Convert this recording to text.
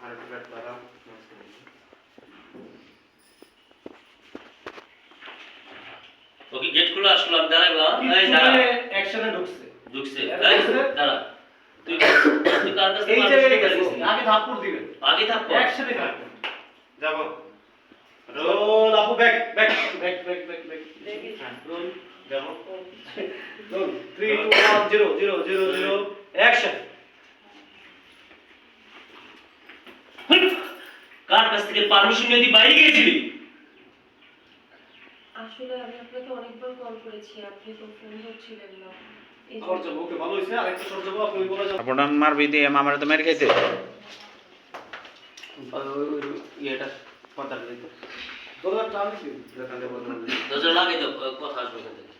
আর একটা ব্যাট করা ওকে গেট খুলে আসলাম দাঁড়াইবা এই দাঁড়া অ্যাকশনে ঢুকছে এই দাঁড়া তুই তুই কার কাছে এই জায়গায় গেছে আগে থাপ্পড় দিবেন আগে থাক অ্যাকশনে থাকবেন যাব রোল আপু back back back back back back roll যাব রোল 3 2 1 0 0 0 0 অ্যাকশন কার কাছ থেকে পারমিশন নিয়ে তুই বাইরে গিয়েছিলি আসলে আমি আপনাকে অনেকবার কল করেছি আপনি তো ফোন ধরছিলেন না খরচ ওকে ভালো হইছে আরেকটা খরচ হবে আপনি বলা যাবে আপনার মারবি দিয়ে আমার তো মেরে খাইতে এটা পর্দা দিতে দরজা টান দিন দেখালে বলুন দরজা লাগিয়ে দাও কথা আসবে এখান থেকে